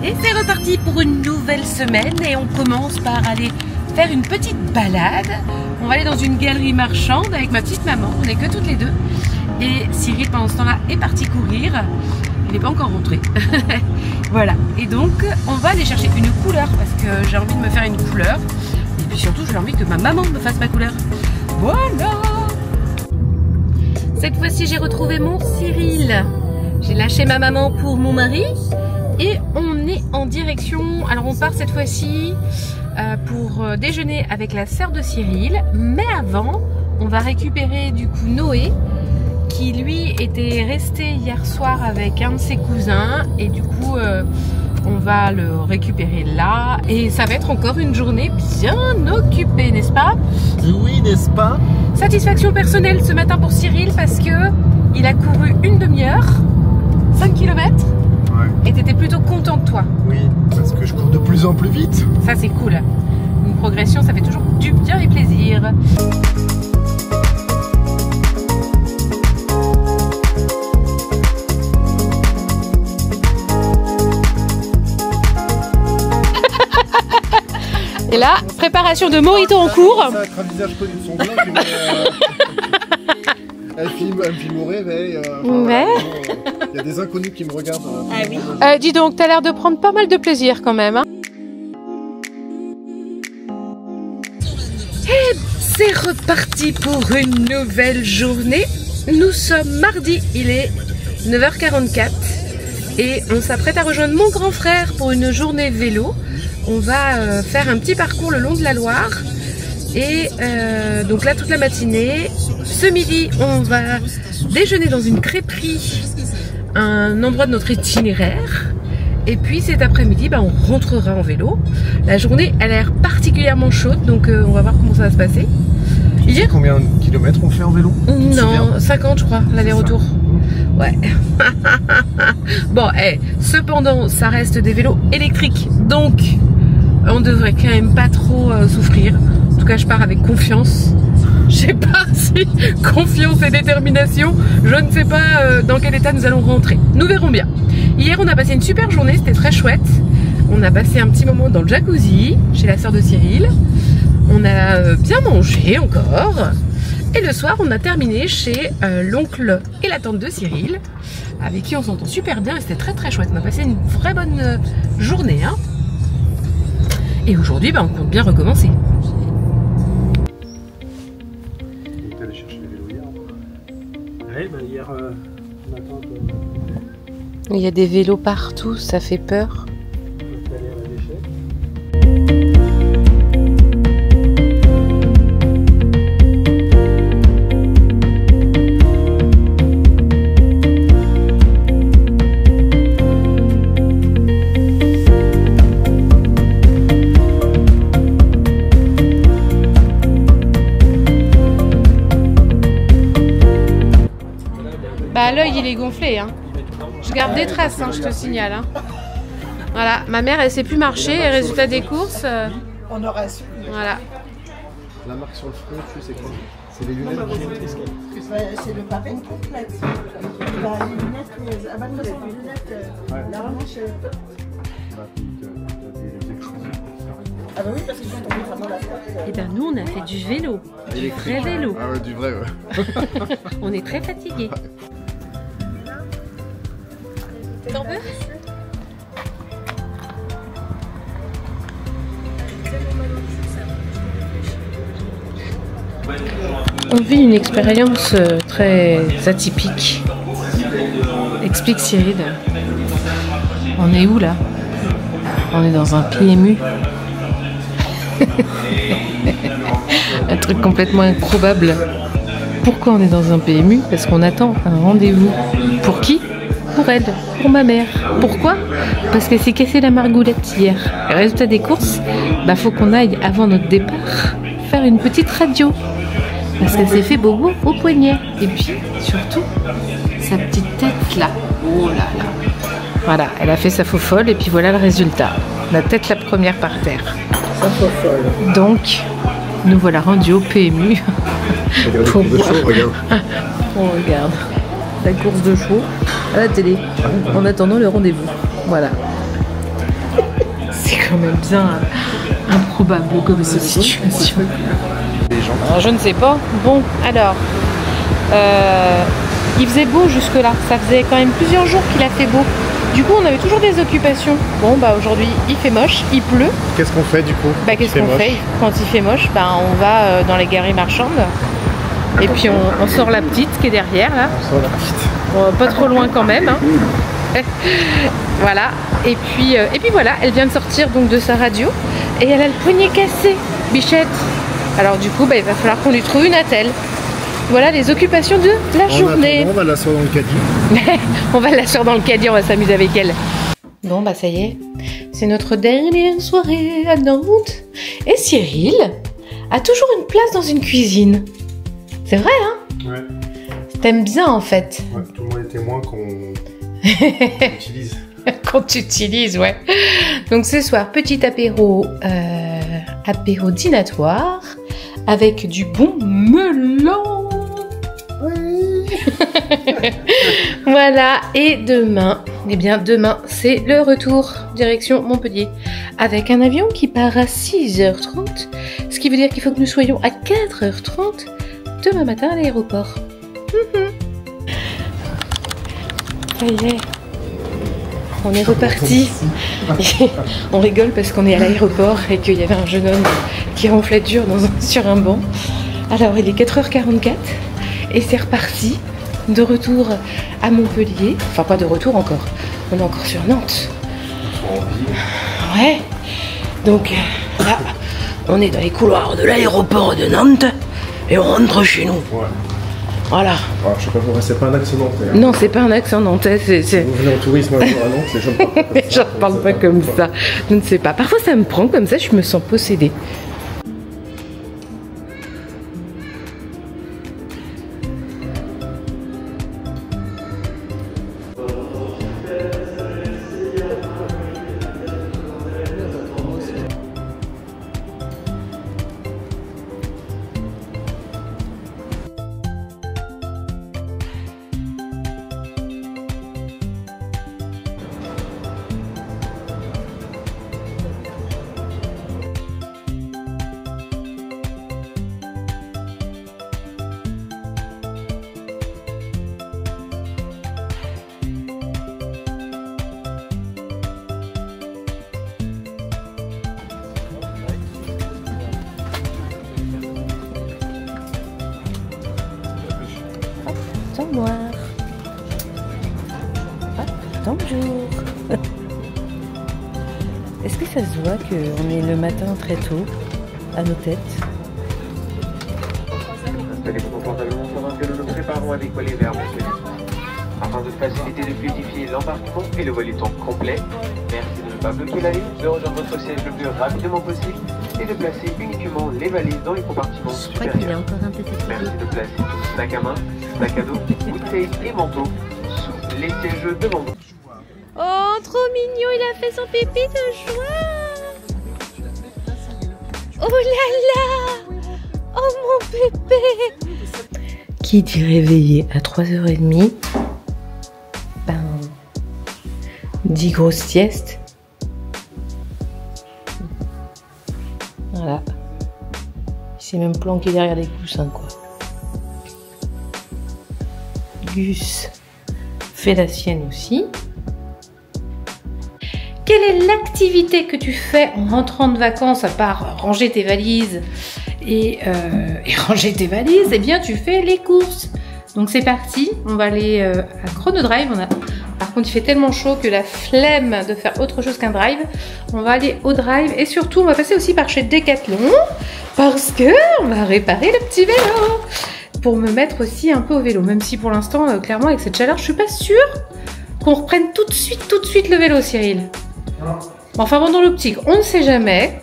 Et c'est reparti pour une nouvelle semaine et on commence par aller faire une petite balade. On va aller dans une galerie marchande avec ma petite maman, on n'est que toutes les deux. Et Cyril pendant ce temps-là est parti courir, il n'est pas encore rentré. Voilà, et donc on va aller chercher une couleur parce que j'ai envie de me faire une couleur. Et puis surtout j'ai envie que ma maman me fasse ma couleur. Voilà. Cette fois-ci j'ai retrouvé mon Cyril. J'ai lâché ma maman pour mon mari. Et on est en direction, alors on part cette fois-ci pour déjeuner avec la sœur de Cyril. Mais avant, on va récupérer du coup Noé, qui lui était resté hier soir avec un de ses cousins. Et du coup, on va le récupérer là. Et ça va être encore une journée bien occupée, n'est-ce pas? Oui, n'est-ce pas? Satisfaction personnelle ce matin pour Cyril parce que il a couru une demi-heure, 5 km. Et t'étais plutôt content de toi? Oui, parce que je cours de plus en plus vite. Ça c'est cool. Une progression, ça fait toujours du bien et plaisir. Et là, préparation de mojito en cours. Ça a un visage connu de son blog. Elle me filme au réveil. Ouais. Il y a des inconnus qui me regardent. Ah oui. Dis donc, t'as l'air de prendre pas mal de plaisir quand même. Hein. Et c'est reparti pour une nouvelle journée. Nous sommes mardi, il est 9h44 et on s'apprête à rejoindre mon grand frère pour une journée vélo. On va faire un petit parcours le long de la Loire. Et donc là toute la matinée, ce midi on va déjeuner dans une crêperie, un endroit de notre itinéraire. Et puis cet après-midi on rentrera en vélo. La journée elle a l'air particulièrement chaude, donc on va voir comment ça va se passer. Hier, combien de kilomètres on fait en vélo? Non, 50 je crois, l'aller-retour. Ouais. Bon, cependant ça reste des vélos électriques, donc on devrait quand même pas trop souffrir. En tout cas, je pars avec confiance. Je sais pas si confiance et détermination, je ne sais pas dans quel état nous allons rentrer. Nous verrons bien. Hier, on a passé une super journée, c'était très chouette. On a passé un petit moment dans le jacuzzi, chez la sœur de Cyril. On a bien mangé encore. Et le soir, on a terminé chez l'oncle et la tante de Cyril, avec qui on s'entend super bien et c'était très très chouette. On a passé une vraie bonne journée. Hein. Et aujourd'hui, on compte bien recommencer. Hier matin, il y a des vélos partout, ça fait peur. L'œil il est gonflé, hein. Je garde des traces, hein, je te signale. Hein. Voilà, ma mère elle sait plus marcher et résultat des courses. On aura su. Voilà. La marque sur le front, tu sais quoi? C'est les lunettes. C'est le pavé complète. La lunette, les lunettes, la remanche. Ah bah oui, parce qu'ils sont tombés vraiment là. Et ben nous on a fait du vélo, du vrai vélo. Ah ouais, du vrai, ouais. On est très fatigués. T'en veux? On vit une expérience très atypique. Explique Cyril. On est où là? On est dans un PMU. Un truc complètement improbable. Pourquoi on est dans un PMU? Parce qu'on attend un rendez-vous. Pour qui? Pour elle, pour ma mère. Pourquoi? Parce qu'elle s'est cassée la margoulette hier. Le résultat des courses, faut qu'on aille avant notre départ faire une petite radio. Parce qu'elle s'est fait bobo au poignet. Et puis, surtout, sa petite tête là. Oh là là. Voilà, elle a fait sa faux folle et puis voilà le résultat. La tête la première par terre. Sa faux folle. Donc, nous voilà rendus au PMU. Pour voir. Regarde. On regarde la course de chevaux à la télé, en attendant le rendez-vous. Voilà. C'est quand même bien improbable comme situation. Alors, je ne sais pas. Bon, alors, il faisait beau jusque-là. Ça faisait quand même plusieurs jours qu'il a fait beau. Du coup, on avait toujours des occupations. Bon, bah aujourd'hui, il fait moche, il pleut. Qu'est-ce qu'on fait du coup? Bah, qu'est-ce qu'on fait quand il fait moche? Bah, on va dans les galeries marchandes. Et puis, on sort la petite qui est derrière, là. On sort la petite. Bon, pas trop loin quand même. Hein. Voilà. Et puis voilà, elle vient de sortir donc de sa radio. Et elle a le poignet cassé, Bichette. Alors du coup, bah, il va falloir qu'on lui trouve une attelle. Voilà les occupations de la journée. On va l'asseoir dans le caddie. On va l'asseoir dans le caddie, on va s'amuser avec elle. Bon bah ça y est, c'est notre dernière soirée à Nantes. Et Cyril a toujours une place dans une cuisine. C'est vrai hein? Ouais. T'aimes bien en fait. Ouais, tout le monde est témoin qu'on utilise. Qu'on t'utilise, ouais. Donc ce soir, petit apéro, apéro dînatoire avec du bon melon. Oui. Voilà, et demain, eh bien demain, c'est le retour direction Montpellier avec un avion qui part à 6h30, ce qui veut dire qu'il faut que nous soyons à 4h30 demain matin à l'aéroport. Ça y est, on est reparti. On rigole parce qu'on est à l'aéroport et qu'il y avait un jeune homme qui ronflait dur sur un banc. Alors il est 4h44 et c'est reparti de retour à Montpellier. Enfin pas de retour encore, on est encore sur Nantes. Ouais, donc là on est dans les couloirs de l'aéroport de Nantes et on rentre chez nous. Ouais. Voilà. Alors, je sais pas pourquoi, c'est pas un accent nantais. Hein. Non, c'est pas un accent nantais. Si vous venez en tourisme à Nantes, les gens ne parlent pas comme Les ça. gens ne parlent pas comme ça. Je ne sais pas. Parfois, ça me prend comme ça, je me sens possédée. Noir. Ah, bonjour. Est-ce que ça se voit qu'on est le matin très tôt à nos têtes? Installez-vous confortablement pendant que nous nous préparons à décoller vers Montpellier. Afin de faciliter et de fluidifier l'embarquement et le vol du temps complet, merci de ne pas bloquer la ligne, de rejoindre votre siège le plus rapidement possible et de placer uniquement les valises dans les compartiments supérieurs. Merci de placer tout sac à main, sac à dos, bouteilles et manteaux sous les sièges devant vous. Oh, trop mignon, il a fait son pipi de joie. Oh là là. Oh mon bébé. Qui dit réveillé à 3h30, ben, dit grosse sieste. Voilà. Il s'est même planqué derrière les coussins, quoi. Gus fait la sienne aussi. Quelle est l'activité que tu fais en rentrant de vacances, à part ranger tes valises et ranger tes valises? Eh bien, tu fais les courses. Donc c'est parti, on va aller à Chrono Drive. Par contre, il fait tellement chaud que la flemme de faire autre chose qu'un drive. On va aller au drive et surtout, on va passer aussi par chez Decathlon parce que on va réparer le petit vélo pour me mettre aussi un peu au vélo. Même si pour l'instant, clairement, avec cette chaleur, je suis pas sûre qu'on reprenne tout de suite le vélo, Cyril. Enfin bon, dans l'optique, on ne sait jamais.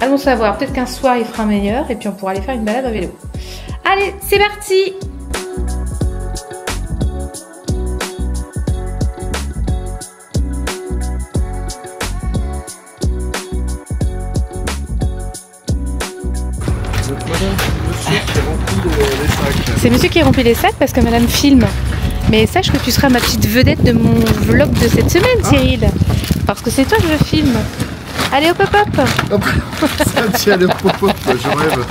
Allons savoir, peut-être qu'un soir il fera meilleur et puis on pourra aller faire une balade à vélo. Allez, c'est parti! Monsieur qui remplit les sacs. C'est monsieur qui remplit les sacs parce que madame filme Mais sache que tu seras ma petite vedette de mon vlog de cette semaine, Cyril. Parce que c'est toi que je filme. Allez, hop hop hop. Hop, ça tient le pop-up, je rêve.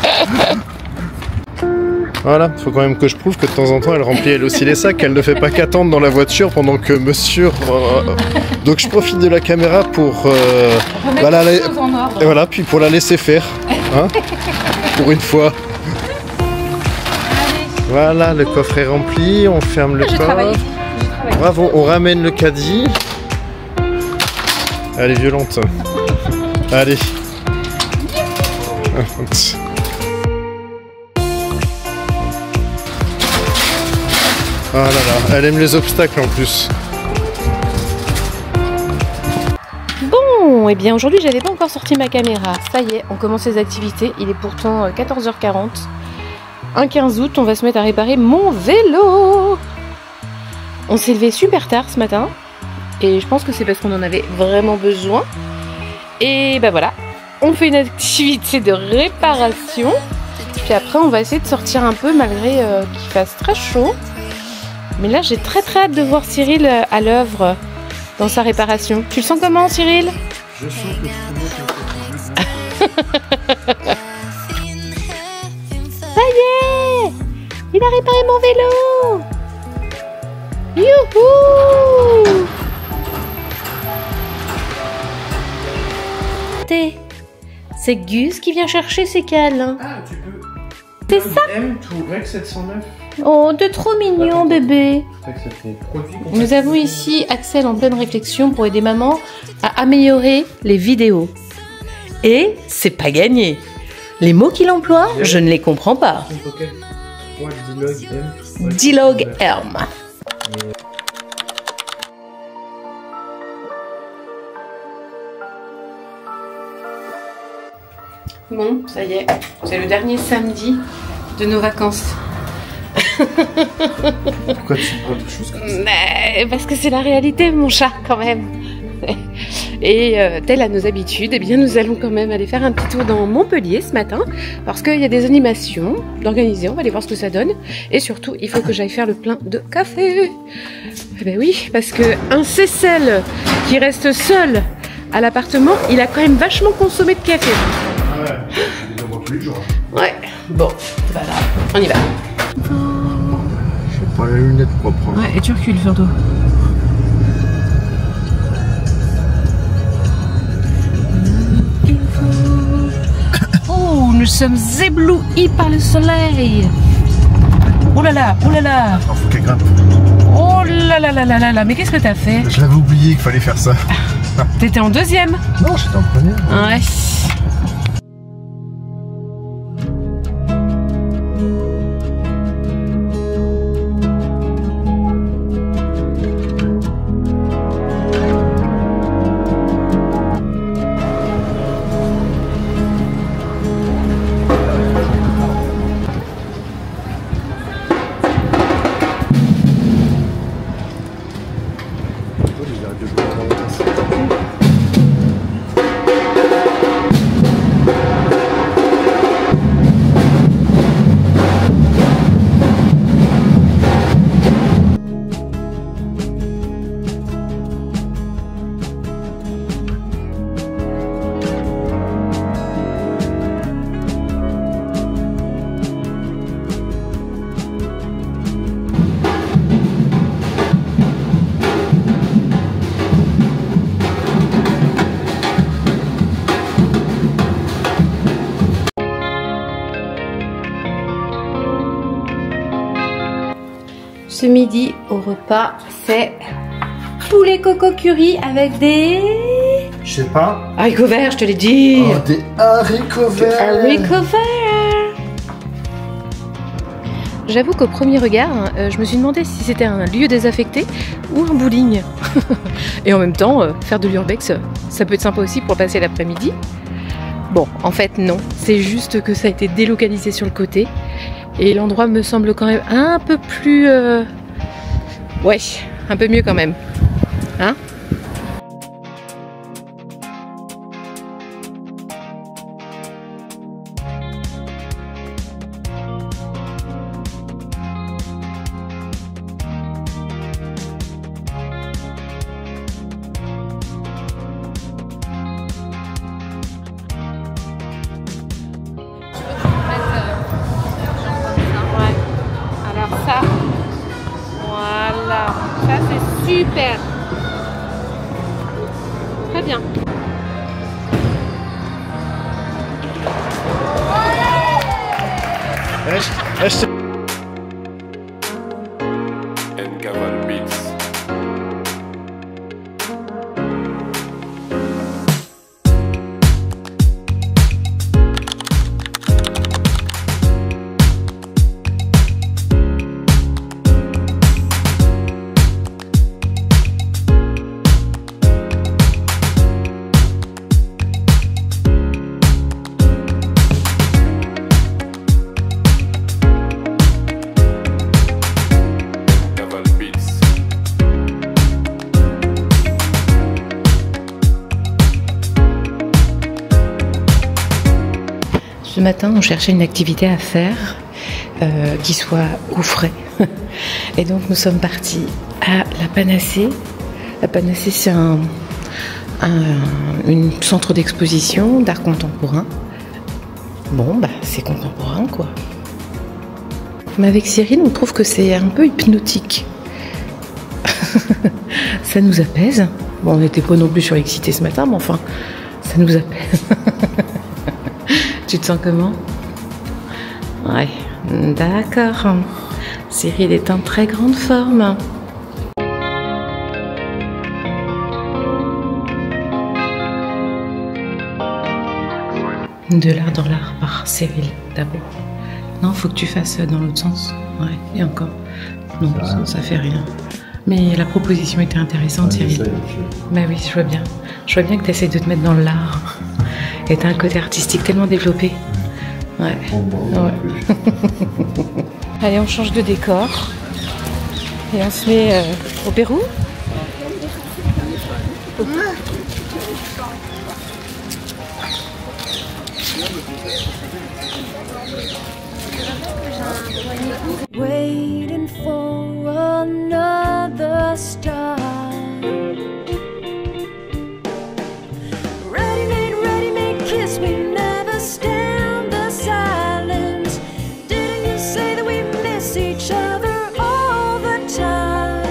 Voilà, faut quand même que je prouve que de temps en temps elle remplit elle aussi les sacs, elle ne fait pas qu'attendre dans la voiture pendant que monsieur... Donc je profite de la caméra pour... Et voilà, puis pour la laisser faire, hein, pour une fois. Voilà, le coffre est rempli, on ferme le coffre. Bravo, on ramène le caddie. Elle est violente. Allez. Ah là là, elle aime les obstacles en plus. Bon, et bien aujourd'hui j'avais pas encore sorti ma caméra. Ça y est, on commence les activités. Il est pourtant 14h40. Un 15 août, on va se mettre à réparer mon vélo. On s'est levé super tard ce matin. Et je pense que c'est parce qu'on en avait vraiment besoin. Et ben voilà, on fait une activité de réparation. Puis après on va essayer de sortir un peu malgré qu'il fasse très chaud. Mais là j'ai très hâte de voir Cyril à l'œuvre dans sa réparation. Tu le sens comment, Cyril? Je sens que ça y est, il a réparé mon vélo. Youhou! C'est Gus qui vient chercher ses câlins. Ah, tu peux... C'est ça? M2 Rec 709. Oh, t'es trop mignon, bébé. Nous Nous avons ici Axel en pleine réflexion pour aider maman à améliorer les vidéos. Et c'est pas gagné. Les mots qu'il emploie, je ne les comprends pas. Dilog M. Bon, ça y est, c'est le dernier samedi de nos vacances. Pourquoi tu parles de choses comme ça? Parce que c'est la réalité, mon chat, quand même. Et tel à nos habitudes, eh bien, nous allons quand même aller faire un petit tour dans Montpellier ce matin, parce qu'il y a des animations d'organiser, on va aller voir ce que ça donne. Et surtout, il faut que j'aille faire le plein de café. Eh ben oui, parce que un Cécile qui reste seul à l'appartement, il a quand même vachement consommé de café. Ah ouais, il en voit tous les jours. Ouais, bon, voilà, on y va. Je vais prendre la lunette propre. Ouais, et tu recules surtout. Oh, nous sommes éblouis par le soleil. Oh là là, oh là là. Oh, faut qu'elle grimpe. Oh là là là là là là, mais qu'est-ce que t'as fait? Je l'avais oublié qu'il fallait faire ça. T'étais en deuxième? Non, j'étais en première. Ouais. Ce midi au repas, c'est poulet coco curry avec des... Je sais pas. haricots verts, je te l'ai dit. Oh, des haricots verts. Haricots verts. J'avoue qu'au premier regard, je me suis demandé si c'était un lieu désaffecté ou un bowling. Et en même temps, faire de l'urbex, ça peut être sympa aussi pour passer l'après-midi. Bon, en fait non, c'est juste que ça a été délocalisé sur le côté. Et l'endroit me semble quand même un peu plus... Ouais, un peu mieux quand même. Hein ? Super. Très bien. Ce matin, on cherchait une activité à faire qui soit au frais. Et donc, nous sommes partis à la Panacée. La Panacée, c'est un centre d'exposition d'art contemporain. Bon, bah, c'est contemporain, quoi. Mais avec Cyril, on trouve que c'est un peu hypnotique. Ça nous apaise. Bon, on n'était pas non plus surexcités ce matin, mais enfin, ça nous apaise. Tu te sens comment? Ouais, d'accord. Cyril est en très grande forme. De l'art dans l'art par Cyril d'abord. Non, faut que tu fasses dans l'autre sens. Ouais, et encore. Non, ça fait rien. Mais la proposition était intéressante, Cyril. Bah oui, je vois bien. Je vois bien que tu essaies de te mettre dans l'art. Et t'as un côté artistique tellement développé. Ouais. Ouais. Allez, on change de décor. Et on se met au Pérou. Waiting for another star. Ready-made kiss, we never stand the silence. Didn't you say that we miss each other all the time?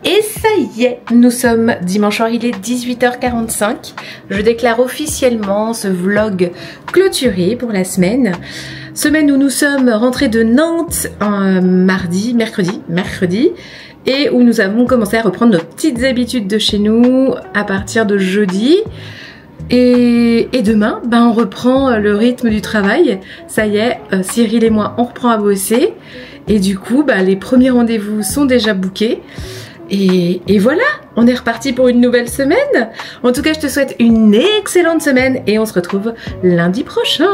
Et ça y est, nous sommes dimanche soir, il est 18h45. Je déclare officiellement ce vlog clôturé pour la semaine. Semaine où nous sommes rentrés de Nantes un mercredi, et où nous avons commencé à reprendre nos petites habitudes de chez nous à partir de jeudi. Et demain, ben on reprend le rythme du travail. Ça y est, Cyril et moi, on reprend à bosser. Et du coup, ben, les premiers rendez-vous sont déjà bookés. Et voilà, on est reparti pour une nouvelle semaine. En tout cas, je te souhaite une excellente semaine et on se retrouve lundi prochain.